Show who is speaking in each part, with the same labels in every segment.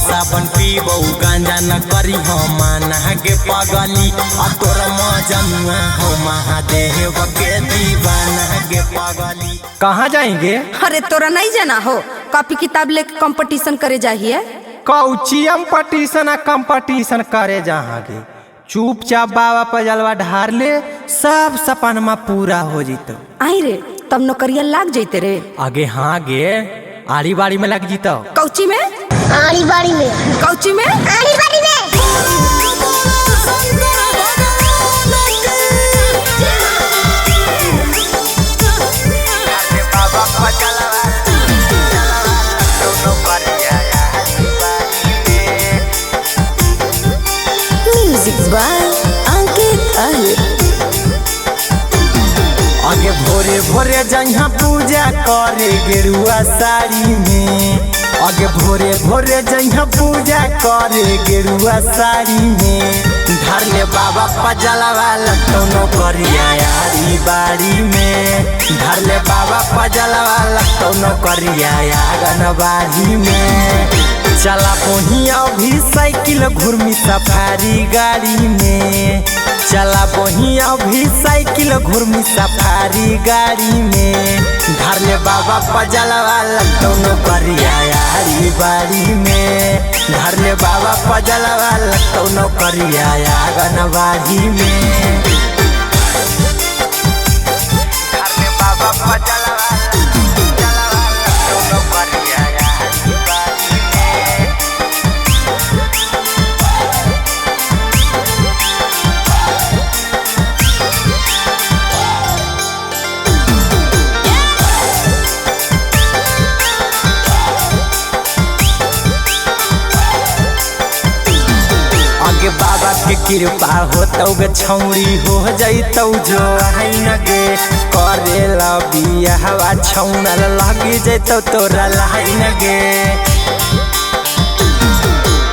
Speaker 1: साबन पीबो गांजा न करी हम माना के पगली तोर मजनुआ हो महादेव के दीवाना के पगली।
Speaker 2: कहाँ जाएंगे?
Speaker 3: अरे तोरा नहीं जाना हो कॉपी किताब लेके कंपटीशन करे जाइए।
Speaker 2: कौचियम पटीशन कंपटीशन करे जहाँगे चुपचाप बाबा पर जलवा ढार ले सब सपनमा पूरा हो जीतो।
Speaker 3: आई रे तब नौकरिया लाग जैते रे।
Speaker 2: आगे हाँ गे आड़ी बाड़ी में लग जीतो।
Speaker 3: कौची में?
Speaker 4: आड़ी बाड़ी में।
Speaker 3: कौची में?
Speaker 4: आड़ी बाड़ी में।
Speaker 3: Music by Ankit Ahir.
Speaker 1: आगे भोरे भोरे जहाँ पूजा करे गेरुआ साड़ी में। आगे भोरे भोरे जहाँ पूजा करे गेरुआ साड़ी में। धर ले बाबा पजलवा लखनऊ करिया यारी बाड़ी में। धर ले बाबा पजलवा लखनऊ करिया आंगन बाड़ी में। चला बोहिया भी साइकिल घुर्मी सफारी गाड़ी में। चला बोहिया भी साइकिल घुर्मी सफारी गाड़ी में। धर ले बाबा पजलवा लखनऊ करिया यारी बाड़ी में। धर ले बाबा पजलवा लखनऊ करिया आंगन बाड़ी में। धर ले बाबा पजलवा लखनऊ करिया यारी बाड़ी में। आगे बाबा के कृपा होतौ गे छौरी हो जैतौ जो आइन गे करेला बियाहवा छौनल लगी जैतौ तोरा लाइन गे।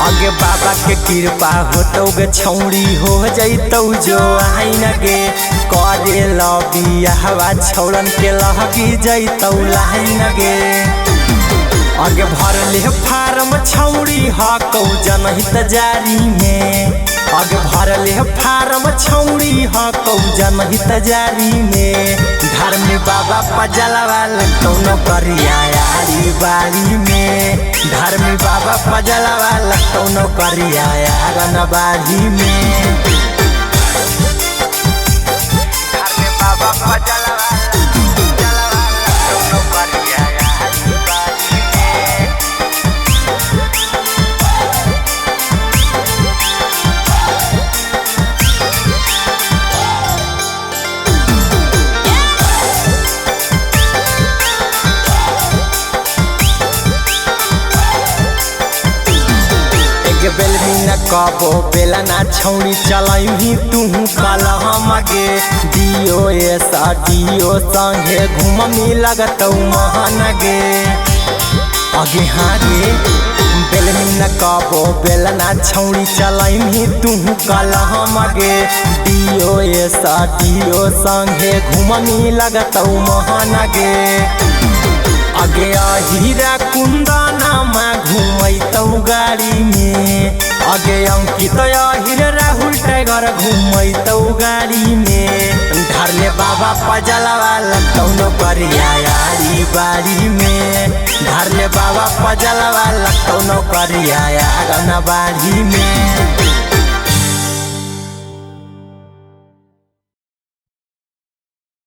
Speaker 1: आगे बाबा के कृपा होतौ गे छौरी हो जैतौ जो आइन गे करेला बियाहवा छौरन के लगी जैतौ लाइन गे। आगे भर ले फार्म छौरी हकौ जनहित जारी में। आगे भर ले फार्म छौरी हकौ जनहित जारी में। घर में बाबा पजलवा लखनऊ करिया यारी बाड़ी में। घर में बाबा पजलवा लखनऊ करिया आंगन बाड़ी में। घर में बाबा पजलवा लखनऊ करिया यारी बाड़ी में। बेलमी न कबो बेला ना छौरी चलाई तू कल हम गे दियो ऐसा दियो संगे घूममी लगतौ महान गे। आगे हाँ गे बेलमी न कबो बेला ना छौरी चलाई तू कल हम गे दियो ऐसा दियो संगे घूममी लगतौ महान गे। आगे हीरा कुंदना में घूमतौ गाड़ी में। आगे अंकित हीर राहुल टाइगर घूमतौ गाड़ी में। धर ले बाबा पजलवा लखनऊ करिया यारी बाड़ी में। धर ले बाबा पजलवा लखनऊ करिया आंगन बाड़ी में।